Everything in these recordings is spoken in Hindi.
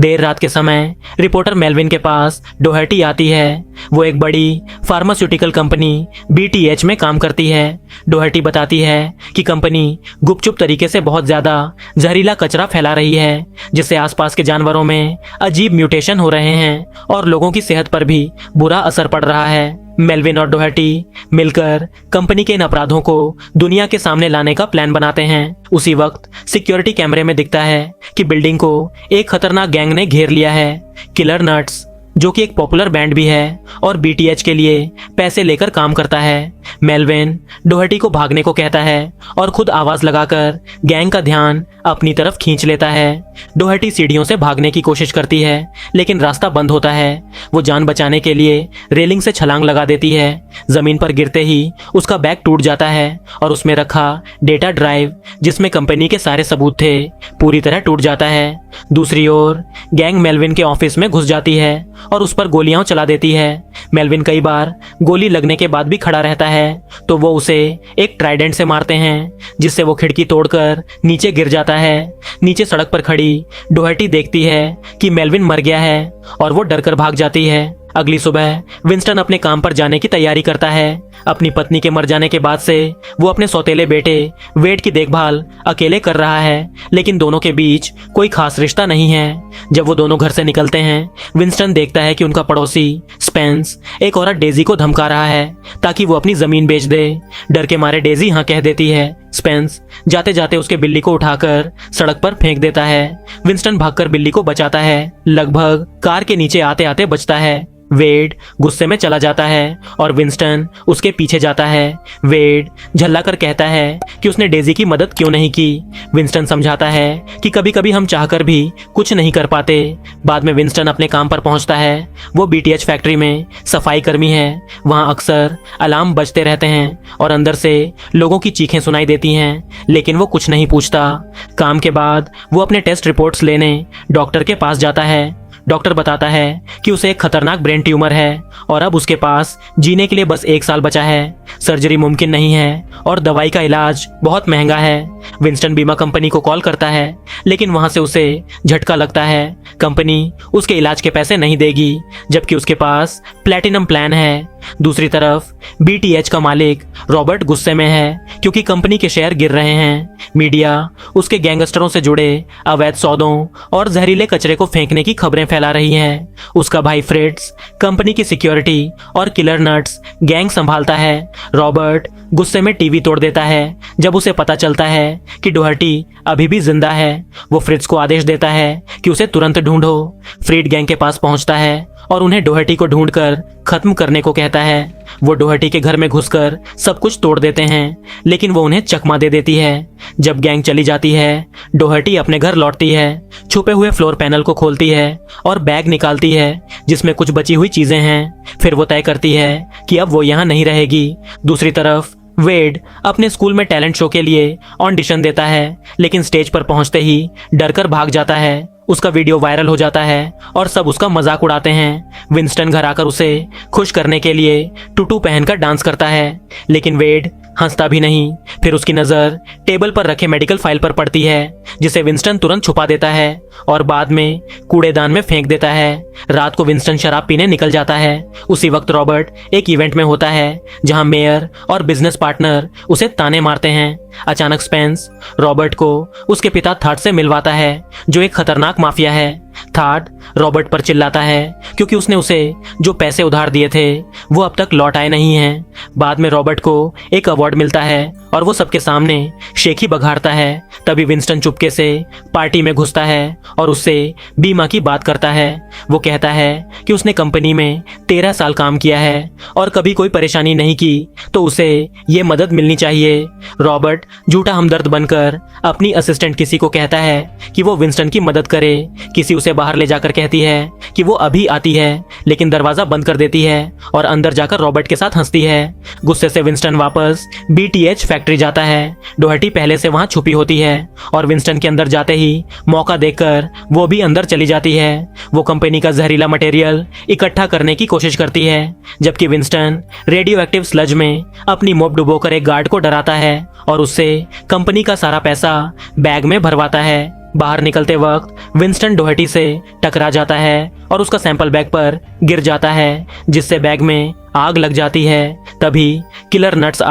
देर रात के समय रिपोर्टर मेलविन के पास डोहर्टी आती है। वो एक बड़ी फार्मास्यूटिकल कंपनी BTH में काम करती है। डोहर्टी बताती है कि कंपनी गुपचुप तरीके से बहुत ज़्यादा जहरीला कचरा फैला रही है, जिससे आसपास के जानवरों में अजीब म्यूटेशन हो रहे हैं और लोगों की सेहत पर भी बुरा असर पड़ रहा है। मेलविन और डोहर्टी मिलकर कंपनी के इन अपराधों को दुनिया के सामने लाने का प्लान बनाते हैं। उसी वक्त सिक्योरिटी कैमरे में दिखता है कि बिल्डिंग को एक खतरनाक गैंग ने घेर लिया है। किलर नट्स, जो कि एक पॉपुलर बैंड भी है और BTH के लिए पैसे लेकर काम करता है। मेलविन डोहर्टी को भागने को कहता है और खुद आवाज लगाकर गैंग का ध्यान अपनी तरफ खींच लेता है। डोहर्टी सीढ़ियों से भागने की कोशिश करती है, लेकिन रास्ता बंद होता है। वो जान बचाने के लिए रेलिंग से छलांग लगा देती है। जमीन पर गिरते ही उसका बैग टूट जाता है और उसमें रखा डेटा ड्राइव, जिसमें कंपनी के सारे सबूत थे, पूरी तरह टूट जाता है। दूसरी ओर गैंग मेलविन के ऑफिस में घुस जाती है और उस पर गोलियां चला देती है। मेलविन कई बार गोली लगने के बाद भी खड़ा रहता है, तो वो उसे एक ट्राइडेंट से मारते हैं, जिससे वो खिड़की तोड़कर नीचे गिर जाता है। नीचे सड़क पर खड़ी डोहर्टी देखती है कि मेलविन मर गया है और वो डरकर भाग जाती है। अगली सुबह विंस्टन अपने काम पर जाने की तैयारी करता है। अपनी पत्नी के मर जाने के बाद से वो अपने सौतेले बेटे वेड की देखभाल अकेले कर रहा है, लेकिन दोनों के बीच कोई खास रिश्ता नहीं है। जब वो दोनों घर से निकलते हैं, विंस्टन देखता है कि उनका पड़ोसी स्पेंस एक औरत डेजी को धमका रहा है ताकि वो अपनी जमीन बेच दे। डर के मारे डेजी हाँ कह देती है। स्पेंस जाते जाते उसके बिल्ली को उठाकर सड़क पर फेंक देता है। विंस्टन भागकर बिल्ली को बचाता है, लगभग कार के नीचे आते आते बचता है। वेड गुस्से में चला जाता है और विंस्टन उसके पीछे जाता है। वेड झल्लाकर कहता है कि उसने डेजी की मदद क्यों नहीं की। विंस्टन समझाता है कि कभी कभी हम चाहकर भी कुछ नहीं कर पाते। बाद में विंस्टन अपने काम पर पहुंचता है। वो BTH फैक्ट्री में सफाई कर्मी है। वहां अक्सर अलार्म बजते रहते हैं और अंदर से लोगों की चीखें सुनाई देती हैं, लेकिन वो कुछ नहीं पूछता। काम के बाद वो अपने टेस्ट रिपोर्ट्स लेने डॉक्टर के पास जाता है। डॉक्टर बताता है कि उसे एक खतरनाक ब्रेन ट्यूमर है और अब उसके पास जीने के लिए बस 1 साल बचा है। सर्जरी मुमकिन नहीं है और दवाई का इलाज बहुत महंगा है। विंस्टन बीमा कंपनी को कॉल करता है, लेकिन वहां से उसे झटका लगता है। कंपनी उसके इलाज के पैसे नहीं देगी, जबकि उसके पास प्लैटिनम प्लान है। दूसरी तरफ BTH का मालिक रॉबर्ट गुस्से में है क्योंकि कंपनी के शेयर गिर रहे हैं। मीडिया उसके गैंगस्टरों से जुड़े अवैध सौदों और जहरीले कचरे को फेंकने की खबरें फैला रही है। उसका भाई फ्रिट्स कंपनी की सिक्योरिटी और किलर नट्स गैंग संभालता है। रॉबर्ट गुस्से में टीवी तोड़ देता है जब उसे पता चलता है कि डोहर्टी अभी भी जिंदा है। वो फ्रिट्स को आदेश देता है कि उसे तुरंत ढूंढो। फ्रीड गैंग के पास पहुंचता है और उन्हें डोहर्टी को ढूंढकर खत्म करने को कहता है। वो डोहर्टी के घर में घुसकर सब कुछ तोड़ देते हैं, लेकिन वो उन्हें चकमा दे देती है। जब गैंग चली जाती है, डोहर्टी अपने घर लौटती है। छुपे हुए फ्लोर पैनल को खोलती है और बैग निकालती है जिसमें कुछ बची हुई चीजें हैं। फिर वो तय करती है कि अब वो यहाँ नहीं रहेगी। दूसरी तरफ वेड अपने स्कूल में टैलेंट शो के लिए ऑडिशन देता है, लेकिन स्टेज पर पहुंचते ही डरकर भाग जाता है। उसका वीडियो वायरल हो जाता है और सब उसका मजाक उड़ाते हैं। विंस्टन घर आकर उसे खुश करने के लिए टूटू पहनकर डांस करता है, लेकिन वेड हंसता भी नहीं। फिर उसकी नजर टेबल पर रखे मेडिकल फाइल पर पड़ती है, जिसे विंस्टन तुरंत छुपा देता है और बाद में कूड़ेदान में फेंक देता है। रात को विंस्टन शराब पीने निकल जाता है। उसी वक्त रॉबर्ट एक इवेंट में होता है जहां मेयर और बिजनेस पार्टनर उसे ताने मारते हैं। अचानक स्पेंस रॉबर्ट को उसके पिता थाट से मिलवाता है, जो एक खतरनाक माफिया है। थाट रॉबर्ट पर चिल्लाता है क्योंकि उसने उसे जो पैसे उधार दिए थे वो अब तक लौट आए नहीं हैं। बाद में रॉबर्ट को एक अवार्ड मिलता है और वो सबके सामने शेखी बघाड़ता है। तभी विंस्टन चुपके से पार्टी में घुसता है और उससे बीमा की बात करता है। वो कहता है कि उसने कंपनी में 13 साल काम किया है और कभी कोई परेशानी नहीं की, तो उसे ये मदद मिलनी चाहिए। रॉबर्ट झूठा हमदर्द बनकर अपनी असिस्टेंट किसी को कहता है कि वो विंस्टन की मदद करे। किसी उसे बाहर ले जाकर कहती है कि वो अभी आती है, लेकिन दरवाजा बंद कर देती है और अंदर जाकर रॉबर्ट के साथ हंसती है। गुस्से से विंस्टन वापस BTH फैक्ट्री जाता है। डोहर्टी पहले से वहां छुपी होती है और विंस्टन के अंदर जाते ही मौका देखकर वो भी अंदर चली जाती है। वो कंपनी का जहरीला मटेरियल इकट्ठा करने की कोशिश करती है, जबकि विंस्टन रेडियो एक्टिव स्लज में अपनी मोप डुबोकर एक गार्ड को डराता है और उससे कंपनी का सारा पैसा बैग में भरवाता है। बाहर निकलते वक्त विंस्टन डोहर्टी से टकरा जाता है और उसका सैंपल बैग पर गिर जाता है, जिससे बैग में आग लग जाती है। तभी किलर नट्स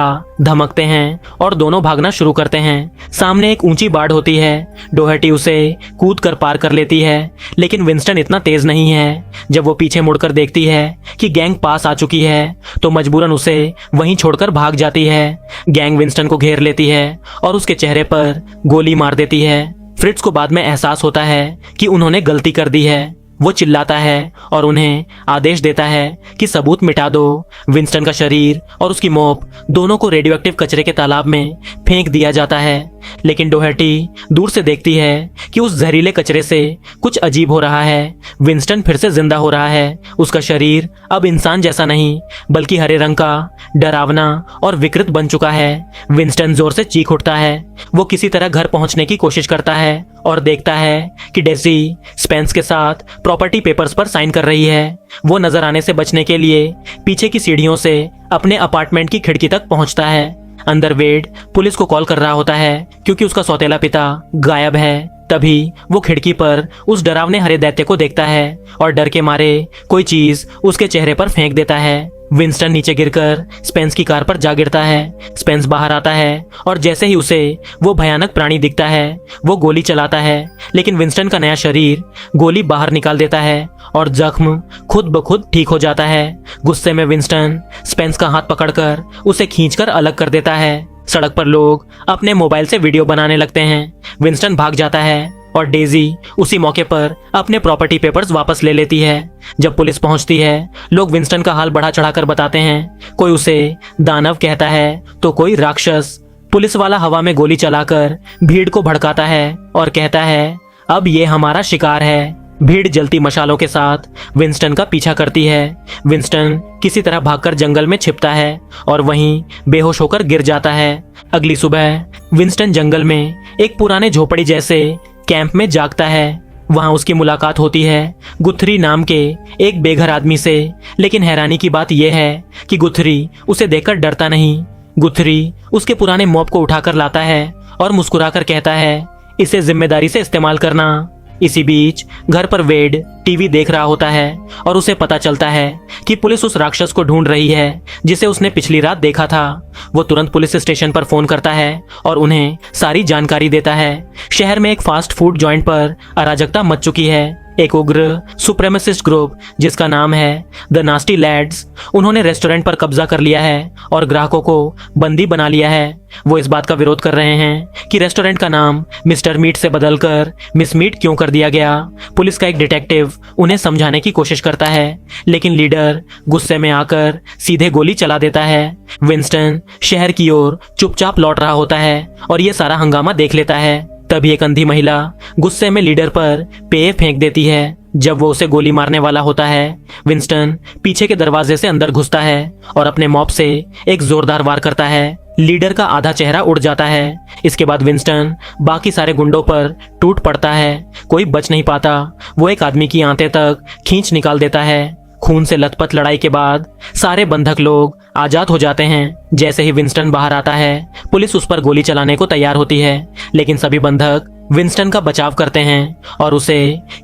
धमकते हैं और दोनों भागना शुरू करते हैं। सामने एक ऊंची बाड़ होती है। डोहर्टी उसे कूद कर पार कर लेती है, लेकिन विंस्टन इतना तेज नहीं है। जब वो पीछे मुड़कर देखती है कि गैंग पास आ चुकी है, तो मजबूरन उसे वहीं छोड़कर भाग जाती है। गैंग विंस्टन को घेर लेती है और उसके चेहरे पर गोली मार देती है। फ्रिट्ज को बाद में एहसास होता है कि उन्होंने गलती कर दी है। वो चिल्लाता है और उन्हें आदेश देता है कि सबूत मिटा दो। विंस्टन का शरीर और उसकी मोप दोनों को रेडियोएक्टिव कचरे के तालाब में फेंक दिया जाता है, लेकिन डोहर्टी दूर से देखती है कि उस जहरीले कचरे से कुछ अजीब हो रहा है। विंस्टन फिर से जिंदा हो रहा है। उसका शरीर अब इंसान जैसा नहीं, बल्कि हरे रंग का, डरावना और विकृत बन चुका है। विंस्टन जोर से चीख उठता है। वो किसी तरह घर पहुंचने की कोशिश करता है और देखता है कि डेजी स्पेंस के साथ प्रॉपर्टी पेपर्स पर साइन कर रही है। वो नजर आने से बचने के लिए पीछे की सीढ़ियों से अपने अपार्टमेंट की खिड़की तक पहुंचता है। अंदर वेड पुलिस को कॉल कर रहा होता है क्योंकि उसका सौतेला पिता गायब है। तभी वो खिड़की पर उस डरावने हरे दैत्य को देखता है और डर के मारे कोई चीज उसके चेहरे पर फेंक देता है। विंस्टन नीचे गिरकर स्पेंस की कार पर जा गिरता है। स्पेंस बाहर आता है और जैसे ही उसे वो भयानक प्राणी दिखता है, वो गोली चलाता है, लेकिन विंस्टन का नया शरीर गोली बाहर निकाल देता है और जख्म खुद ब खुद ठीक हो जाता है। गुस्से में विंस्टन स्पेंस का हाथ पकड़कर उसे खींचकर अलग कर देता है। सड़क पर लोग अपने मोबाइल से वीडियो बनाने लगते हैं। विंस्टन भाग जाता है और डेजी उसी मौके पर अपने प्रॉपर्टी पेपर्स वापस ले लेती है। जब पुलिस पहुंचती है, लोग विंस्टन का हाल बढ़ा चढ़ाकर बताते हैं। कोई उसे दानव कहता है तो कोई राक्षस। पुलिस वाला हवा में गोली चलाकर भीड़ को भड़काता है और कहता है, अब ये हमारा शिकार है। भीड़ जलती मशालों के साथ विंस्टन का पीछा करती है। विंस्टन किसी तरह भागकर जंगल में छिपता है और वहीं बेहोश होकर गिर जाता है। अगली सुबह विंस्टन जंगल में एक पुराने झोपड़ी जैसे कैंप में जागता है। वहां उसकी मुलाकात होती है गुथरी नाम के एक बेघर आदमी से। लेकिन हैरानी की बात यह है कि गुथरी उसे देखकर डरता नहीं। गुथरी उसके पुराने मॉप को उठाकर लाता है और मुस्कुराकर कहता है, इसे जिम्मेदारी से इस्तेमाल करना। इसी बीच घर पर वेड टीवी देख रहा होता है और उसे पता चलता है कि पुलिस उस राक्षस को ढूंढ रही है जिसे उसने पिछली रात देखा था। वो तुरंत पुलिस स्टेशन पर फोन करता है और उन्हें सारी जानकारी देता है। शहर में एक फास्ट फूड जॉइंट पर अराजकता मच चुकी है। एक उग्र सुप्रेमेसिस्ट ग्रुप जिसका नाम है द नास्टी लैड्स, उन्होंने रेस्टोरेंट पर कब्जा कर लिया है और ग्राहकों को बंदी बना लिया है। वो इस बात का विरोध कर रहे हैं कि रेस्टोरेंट का नाम मिस्टर मीट से बदलकर मिस मीट क्यों कर दिया गया। पुलिस का एक डिटेक्टिव उन्हें समझाने की कोशिश करता है, लेकिन लीडर गुस्से में आकर सीधे गोली चला देता है। विंस्टन शहर की ओर चुपचाप लौट रहा होता है और ये सारा हंगामा देख लेता है। तभी एक अंधी महिला गुस्से में लीडर पर पेय फेंक देती है। जब वो उसे गोली मारने वाला होता है, विंस्टन पीछे के दरवाजे से अंदर घुसता है और अपने मॉप से एक जोरदार वार करता है। लीडर का आधा चेहरा उड़ जाता है। इसके बाद विंस्टन बाकी सारे गुंडों पर टूट पड़ता है। कोई बच नहीं पाता। वो एक आदमी की आंतें तक खींच निकाल देता है। खून से लथपथ लड़ाई के बाद सारे बंधक लोग आजाद हो जाते हैं। जैसे ही विंस्टन बाहर आता है, पुलिस उस पर गोली चलाने को तैयार होती है, लेकिन सभी बंधक विंस्टन का बचाव करते हैं और उसे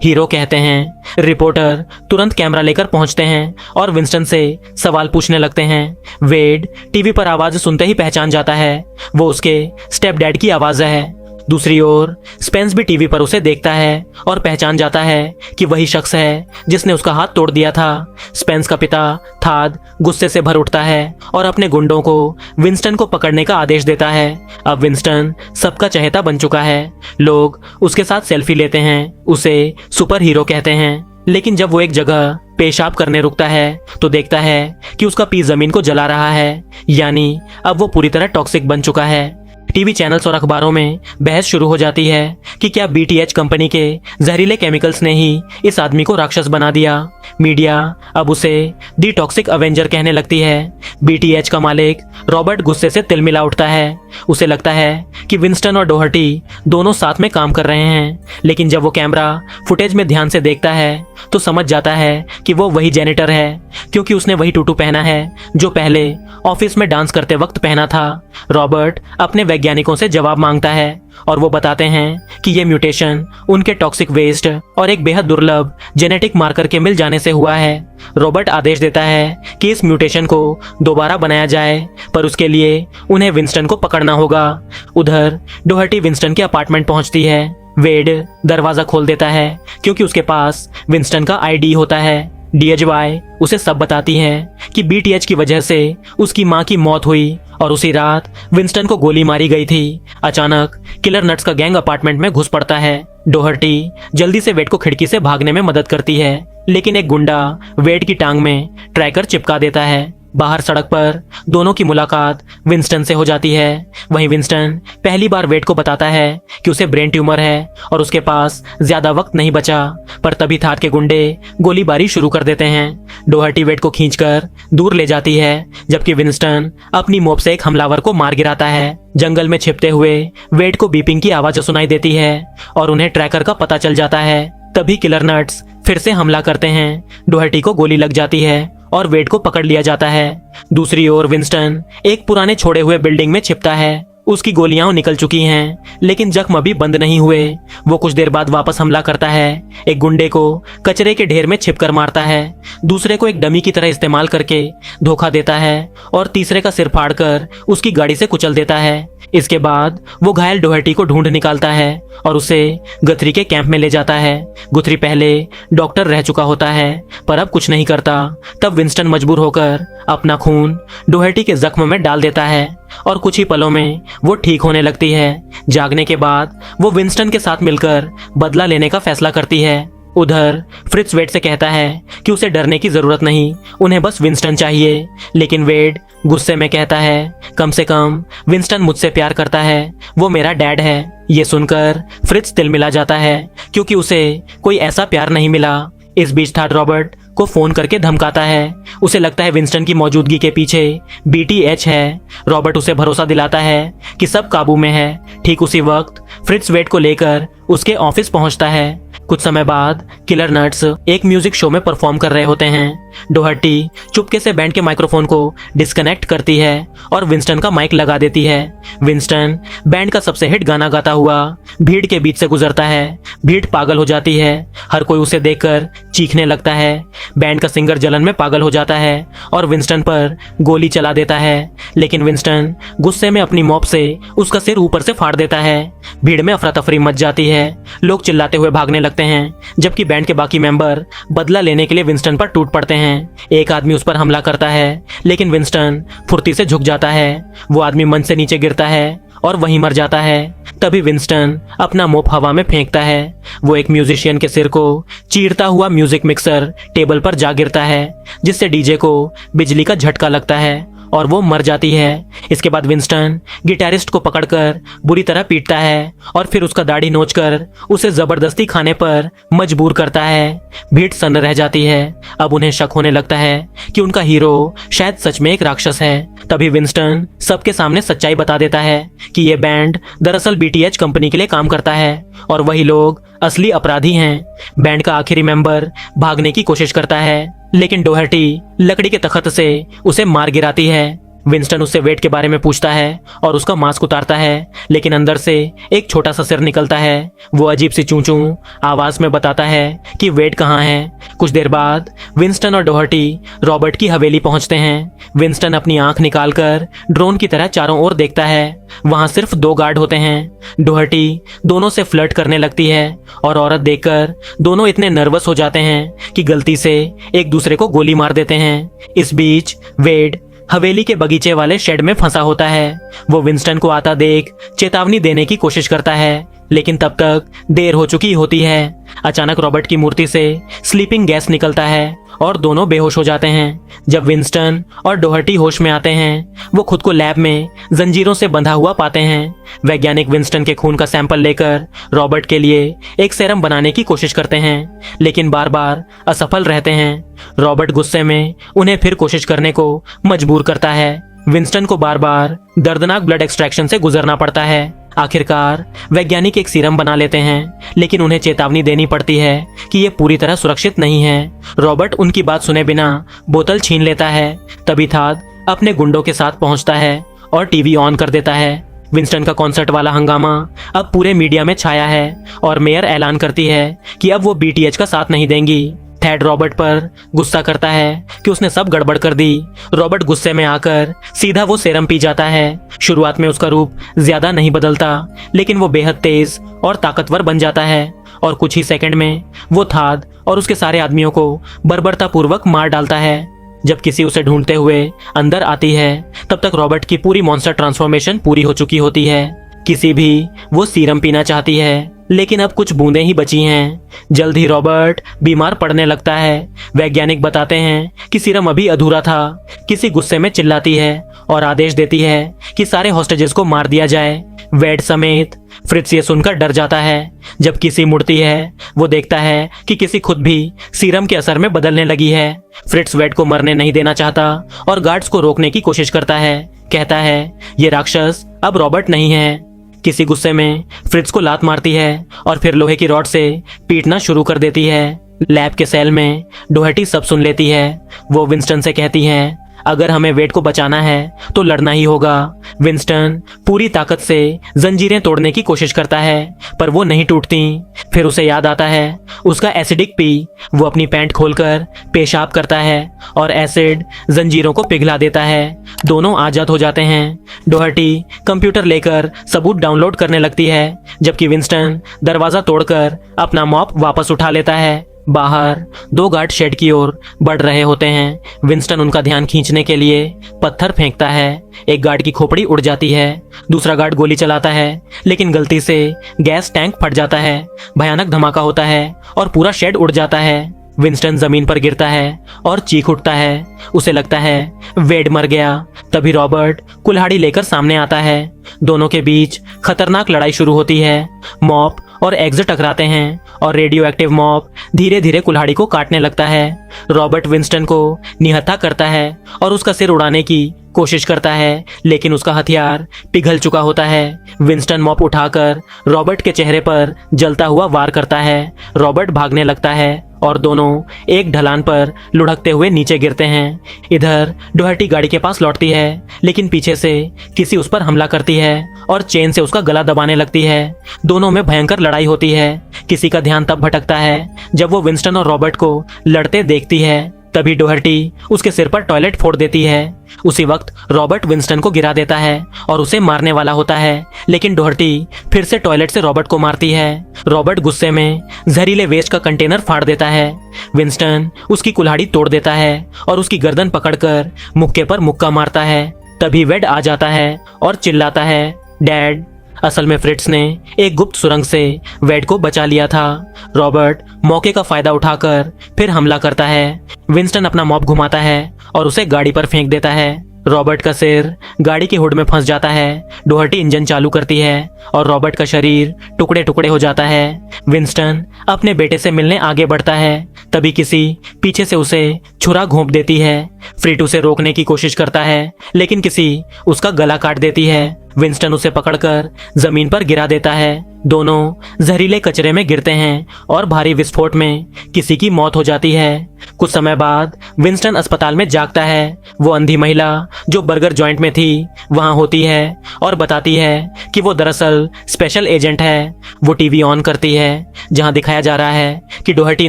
हीरो कहते हैं। रिपोर्टर तुरंत कैमरा लेकर पहुंचते हैं और विंस्टन से सवाल पूछने लगते हैं। वेड टीवी पर आवाज सुनते ही पहचान जाता है, वो उसके स्टेप डैड की आवाज है। दूसरी ओर स्पेंस भी टीवी पर उसे देखता है और पहचान जाता है कि वही शख्स है जिसने उसका हाथ तोड़ दिया था। स्पेंस का पिता थाद गुस्से से भर उठता है और अपने गुंडों को विंस्टन को पकड़ने का आदेश देता है। अब विंस्टन सबका चहेता बन चुका है। लोग उसके साथ सेल्फी लेते हैं, उसे सुपर हीरो कहते हैं। लेकिन जब वो एक जगह पेशाब करने रुकता है तो देखता है कि उसका पी जमीन को जला रहा है, यानी अब वो पूरी तरह टॉक्सिक बन चुका है। टीवी चैनल्स और अखबारों में बहस शुरू हो जाती है कि क्या बीटीएच कंपनी के जहरीले केमिकल्स ने ही इस आदमी को राक्षस बना दिया। मीडिया अब उसे दी टॉक्सिक अवेंजर कहने लगती है। बीटीएच का मालिक रॉबर्ट गुस्से से तिलमिला उठता है। उसे लगता है कि विंस्टन और डोहर्टी दोनों साथ में काम कर रहे हैं, लेकिन जब वो कैमरा फुटेज में ध्यान से देखता है तो समझ जाता है कि वो वही जेनिटर है, क्योंकि उसने वही टूटू पहना है जो पहले ऑफिस में डांस करते वक्त पहना था। रॉबर्ट अपने वैज्ञानिकों से जवाब मांगता है और वो बताते हैं कि ये म्यूटेशन उनके टॉक्सिक वेस्ट और एक बेहद दुर्लभ जेनेटिक मार्कर के मिल जाने से हुआ है। रॉबर्ट आदेश देता है कि इस म्यूटेशन को दोबारा बनाया जाए, पर उसके लिए उन्हें विंस्टन को पकड़ना होगा। उधर डोहर्टी विंस्टन के अपार्टमेंट पहुंचती है। वेड दरवाजा खोल देता है क्योंकि उसके पास विंस्टन का आईडी होता है। डीएचवाई उसे सब बताती है कि बीटीएच की वजह से उसकी मां की मौत हुई और उसी रात विंस्टन को गोली मारी गई थी। अचानक किलर नट्स का गैंग अपार्टमेंट में घुस पड़ता है। डोहर्टी जल्दी से वेड को खिड़की से भागने में मदद करती है, लेकिन एक गुंडा वेड की टांग में ट्रैकर चिपका देता है। बाहर सड़क पर दोनों की मुलाकात विंस्टन से हो जाती है। वहीं विंस्टन पहली बार वेड को बताता है कि उसे ब्रेन ट्यूमर है और उसके पास ज्यादा वक्त नहीं बचा, पर तभी थाट के गुंडे गोलीबारी शुरू कर देते हैं। डोहर्टी वेड को खींचकर दूर ले जाती है, जबकि विंस्टन अपनी मोप से एक हमलावर को मार गिराता है। जंगल में छिपते हुए वेड को बीपिंग की आवाज सुनाई देती है और उन्हें ट्रैकर का पता चल जाता है। तभी किलर नट्स फिर से हमला करते हैं। डोहर्टी को गोली लग जाती है और वेड को पकड़ लिया जाता है। दूसरी ओर विंस्टन एक पुराने छोड़े हुए बिल्डिंग में छिपता है। उसकी गोलियां निकल चुकी हैं, लेकिन जख्म अभी बंद नहीं हुए। वो कुछ देर बाद वापस हमला करता है। एक गुंडे को कचरे के ढेर में छिपकर मारता है, दूसरे को एक डमी की तरह इस्तेमाल करके धोखा देता है और तीसरे का सिर फाड़कर उसकी गाड़ी से कुचल देता है। इसके बाद वो घायल डोहर्टी को ढूंढ निकालता है और उसे गथरी के कैंप में ले जाता है। गुथरी पहले डॉक्टर रह चुका होता है, पर अब कुछ नहीं करता। तब विंस्टन मजबूर होकर अपना खून डोहर्टी के जख्म में डाल देता है और कुछ ही पलों में वो ठीक होने लगती है। जागने के बाद वो विंस्टन के साथ मिलकर बदला लेने का फैसला करती है। उधर फ्रिट्ज वेड से कहता है कि उसे डरने की जरूरत नहीं, उन्हें बस विंस्टन चाहिए। लेकिन वेड गुस्से में कहता है, कम से कम विंस्टन मुझसे प्यार करता है, वो मेरा डैड है। ये सुनकर फ्रिट्ज तिलमिला जाता है क्योंकि उसे कोई ऐसा प्यार नहीं मिला। इस बीच थाट रॉबर्ट को फोन करके धमकाता है। उसे लगता है विंस्टन की मौजूदगी के पीछे बीटीएच है। रॉबर्ट उसे भरोसा दिलाता है कि सब काबू में है। ठीक उसी वक्त फ्रिट्ज वेड को लेकर उसके ऑफिस पहुंचता है। कुछ समय बाद किलर नट्स एक म्यूजिक शो में परफॉर्म कर रहे होते हैं। डोहर्टी चुपके से बैंड के माइक्रोफोन को डिस्कनेक्ट करती है और विंस्टन का माइक लगा देती है। विंस्टन बैंड का सबसे हिट गाना गाता हुआ भीड़ के बीच से गुजरता है। भीड़ पागल हो जाती है, हर कोई उसे देखकर चीखने लगता है। बैंड का सिंगर जलन में पागल हो जाता है और विंस्टन पर गोली चला देता है, लेकिन विंस्टन गुस्से में अपनी मॉप से उसका सिर ऊपर से फाड़ देता है। भीड़ में अफरा तफरी मच जाती है, लोग चिल्लाते हुए भागने लगते हैं, जबकि बैंड के बाकी मेंबर बदला लेने के लिए विंस्टन पर टूट पड़ते हैं। एक आदमी उस पर हमला करता है, लेकिन विंस्टन फुर्ती से झुक जाता है। वो आदमी मंच से नीचे गिरता है और वहीं मर जाता है। तभी विंस्टन अपना मोप हवा में फेंकता है। वो एक म्यूजिशियन के सिर को चीरता हुआ म्यूजिक मिक्सर टेबल पर जा गिरता है, जिससे डीजे को बिजली का झटका लगता है और वो मर जाती है। इसके बाद विंस्टन गिटारिस्ट को पकड़कर बुरी तरह पीटता है और फिर उसका दाढ़ी नोचकर उसे जबरदस्ती खाने पर मजबूर करता है। भीड़ सन्न रह जाती है। अब उन्हें शक होने लगता है कि उनका हीरो शायद सच में एक राक्षस है। तभी विंस्टन सबके सामने सच्चाई बता देता है कि ये बैंड दरअसल बीटीएच कंपनी के लिए काम करता है और वही लोग असली अपराधी हैं। बैंड का आखिरी मेंबर भागने की कोशिश करता है, लेकिन डोहर्टी लकड़ी के तख्त से उसे मार गिराती है। विंस्टन उससे वेड के बारे में पूछता है और उसका मास्क उतारता है, लेकिन अंदर से एक छोटा सा सिर निकलता है। वो अजीब सी चूं चूं आवाज में बताता है कि वेड कहाँ है। कुछ देर बाद विंस्टन और डोहर्टी रॉबर्ट की हवेली पहुंचते हैं। विंस्टन अपनी आंख निकालकर ड्रोन की तरह चारों ओर देखता है। वहां सिर्फ 2 गार्ड होते हैं। डोहर्टी दोनों से फ्लर्ट करने लगती है और औरत देखकर दोनों इतने नर्वस हो जाते हैं कि गलती से एक दूसरे को गोली मार देते हैं। इस बीच वेड हवेली के बगीचे वाले शेड में फंसा होता है। वो विंस्टन को आता देख चेतावनी देने की कोशिश करता है, लेकिन तब तक देर हो चुकी होती है। अचानक रॉबर्ट की मूर्ति से स्लीपिंग गैस निकलता है और दोनों बेहोश हो जाते हैं। जब विंस्टन और डोहर्टी होश में आते हैं, वो खुद को लैब में जंजीरों से बंधा हुआ पाते हैं। वैज्ञानिक विंस्टन के खून का सैंपल लेकर रॉबर्ट के लिए एक सेरम बनाने की कोशिश करते हैं, लेकिन बार बार असफल रहते हैं। रॉबर्ट गुस्से में उन्हें फिर कोशिश करने को मजबूर करता है। विंस्टन को बार बार दर्दनाक ब्लड एक्सट्रैक्शन से गुजरना पड़ता है। आखिरकार वैज्ञानिक एक सीरम बना लेते हैं, लेकिन उन्हें चेतावनी देनी पड़ती है कि ये पूरी तरह सुरक्षित नहीं है। रॉबर्ट उनकी बात सुने बिना बोतल छीन लेता है। तभी थाद अपने गुंडों के साथ पहुंचता है और टीवी ऑन कर देता है। विंस्टन का कॉन्सर्ट वाला हंगामा अब पूरे मीडिया में छाया है और मेयर ऐलान करती है कि अब वो बीटीएच का साथ नहीं देंगी। थेड रॉबर्ट पर गुस्सा करता है कि उसने सब गड़बड़ कर दी। रॉबर्ट गुस्से में आकर सीधा वो सेरम पी जाता है। शुरुआत में उसका रूप ज्यादा नहीं बदलता, लेकिन वो बेहद तेज और ताकतवर बन जाता है और कुछ ही सेकंड में वो थाद और उसके सारे आदमियों को बर्बरतापूर्वक मार डालता है। जब किसी उसे ढूंढते हुए अंदर आती है, तब तक रॉबर्ट की पूरी मॉन्स्टर ट्रांसफॉर्मेशन पूरी हो चुकी होती है। किसी भी वो सीरम पीना चाहती है, लेकिन अब कुछ बूंदें ही बची हैं। जल्द ही रॉबर्ट बीमार पड़ने लगता है। वैज्ञानिक बताते हैं कि सीरम अभी अधूरा था। किसी गुस्से में चिल्लाती है और आदेश देती है कि सारे हॉस्टेजेस को मार दिया जाए, वेड समेत। फ्रिट्ज ये सुनकर डर जाता है। जब किसी मुड़ती है, वो देखता है कि किसी खुद भी सीरम के असर में बदलने लगी है। फ्रिट्ज वेड को मरने नहीं देना चाहता और गार्ड्स को रोकने की कोशिश करता है। कहता है ये राक्षस अब रॉबर्ट नहीं है। किसी गुस्से में फ्रिट्ज को लात मारती है और फिर लोहे की रॉड से पीटना शुरू कर देती है। लैब के सेल में डोहर्टी सब सुन लेती है। वो विंस्टन से कहती है अगर हमें वेड को बचाना है तो लड़ना ही होगा। विंस्टन पूरी ताकत से जंजीरें तोड़ने की कोशिश करता है, पर वो नहीं टूटती। फिर उसे याद आता है उसका एसिडिक पी। वो अपनी पैंट खोलकर पेशाब करता है और एसिड जंजीरों को पिघला देता है। दोनों आजाद हो जाते हैं। डोहर्टी कंप्यूटर लेकर सबूत डाउनलोड करने लगती है, जबकि विंस्टन दरवाजा तोड़कर अपना मॉप वापस उठा लेता है। बाहर दो गार्ड शेड की ओर बढ़ रहे होते हैं। विंस्टन उनका ध्यान खींचने के लिए पत्थर फेंकता है। एक गार्ड की खोपड़ी उड़ जाती है। दूसरा गार्ड गोली चलाता है, लेकिन गलती से गैस टैंक फट जाता है। भयानक धमाका होता है और पूरा शेड उड़ जाता है। विंस्टन जमीन पर गिरता है और चीख उठता है। उसे लगता है वेड मर गया। तभी रॉबर्ट कुल्हाड़ी लेकर सामने आता है। दोनों के बीच खतरनाक लड़ाई शुरू होती है। मॉप और एग्ज टकराते हैं और रेडियो एक्टिव मॉप धीरे धीरे कुल्हाड़ी को काटने लगता है। रॉबर्ट विंस्टन को निहत्था करता है और उसका सिर उड़ाने की कोशिश करता है, लेकिन उसका हथियार पिघल चुका होता है। विंस्टन मॉप उठाकर रॉबर्ट के चेहरे पर जलता हुआ वार करता है। रॉबर्ट भागने लगता है और दोनों एक ढलान पर लुढ़कते हुए नीचे गिरते हैं। इधर डोहर्टी गाड़ी के पास लौटती है, लेकिन पीछे से किसी उस पर हमला करती है और चेन से उसका गला दबाने लगती है। दोनों में भयंकर लड़ाई होती है। किसी का ध्यान तब भटकता है जब वो विंस्टन और रॉबर्ट को लड़ते देखती है। तभी डोहर्टी उसके सिर पर टॉयलेट फोड़ देती है। उसी वक्त रॉबर्ट विंस्टन को गिरा देता है और उसे मारने वाला होता है, लेकिन डोहर्टी फिर से टॉयलेट से रॉबर्ट को मारती है। रॉबर्ट गुस्से में जहरीले वेस्ट का कंटेनर फाड़ देता है। विंस्टन उसकी कुल्हाड़ी तोड़ देता है और उसकी गर्दन पकड़कर मुक्के पर मुक्का मारता है। तभी वेड आ जाता है और चिल्लाता है डैड। असल में फ्रिट्ज ने एक गुप्त सुरंग से वेड को बचा लिया था। रॉबर्ट मौके का फायदा उठाकर फिर हमला करता है। विंस्टन अपना मॉप घुमाता है और उसे गाड़ी पर फेंक देता है। रॉबर्ट का सिर गाड़ी के हुड में फंस जाता है। डोहर्टी इंजन चालू करती है और रॉबर्ट का शरीर टुकड़े टुकड़े हो जाता है। विंस्टन अपने बेटे से मिलने आगे बढ़ता है। तभी किसी पीछे से उसे छुरा घोंप देती है। फ्रिट उसे रोकने की कोशिश करता है, लेकिन किसी उसका गला काट देती है। विंस्टन उसे पकड़कर जमीन पर गिरा देता है। दोनों जहरीले कचरे में गिरते हैं और भारी विस्फोट में किसी की मौत हो जाती है। कुछ समय बाद विंस्टन अस्पताल में जागता है। वो अंधी महिला जो बर्गर जॉइंट में थी वहां होती है और बताती है कि वो दरअसल स्पेशल एजेंट है। वो टीवी ऑन करती है, जहां दिखाया जा रहा है कि डोहर्टी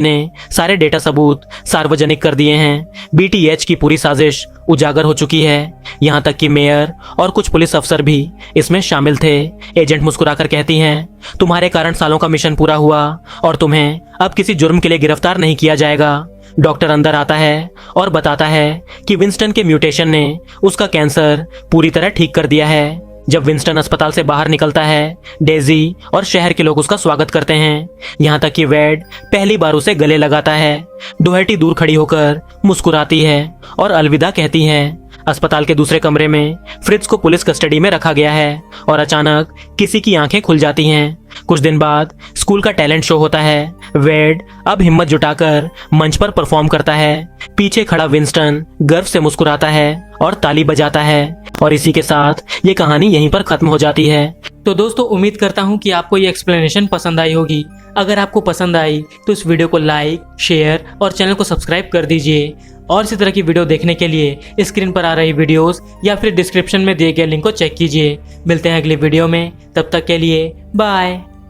ने सारे डेटा सबूत सार्वजनिक कर दिए हैं। बीटीएच की पूरी साजिश उजागर हो चुकी है। यहाँ तक कि मेयर और कुछ पुलिस अफसर भी इसमें शामिल थे। एजेंट मुस्कुराकर कहती हैं तुम्हारे कारण सालों का मिशन पूरा हुआ और तुम्हें अब किसी जुर्म के लिए गिरफ्तार नहीं किया जाएगा। डॉक्टर अंदर आता है और बताता है कि विंस्टन के म्यूटेशन ने उसका कैंसर पूरी तरह ठीक कर दिया है। जब विंस्टन अस्पताल से बाहर निकलता है, डेजी और शहर के लोग उसका स्वागत करते हैं। यहाँ तक कि वेड पहली बार उसे गले लगाता है। डोहर्टी दूर खड़ी होकर मुस्कुराती है और अलविदा कहती है। अस्पताल के दूसरे कमरे में फ्रिट्ज को पुलिस कस्टडी में रखा गया है और अचानक किसी की आंखें खुल जाती हैं। कुछ दिन बाद स्कूल का टैलेंट शो होता है। वेड अब हिम्मत जुटाकर मंच पर परफॉर्म करता है। पीछे खड़ा विंस्टन गर्व से मुस्कुराता है और ताली बजाता है। और इसी के साथ ये कहानी यहीं पर खत्म हो जाती है। तो दोस्तों उम्मीद करता हूँ कि आपको ये एक्सप्लेनेशन पसंद आई होगी। अगर आपको पसंद आई तो इस वीडियो को लाइक, शेयर और चैनल को सब्सक्राइब कर दीजिए और इसी तरह की वीडियो देखने के लिए स्क्रीन पर आ रही वीडियोस या फिर डिस्क्रिप्शन में दिए गए लिंक को चेक कीजिए। मिलते हैं अगली वीडियो में, तब तक के लिए बाय।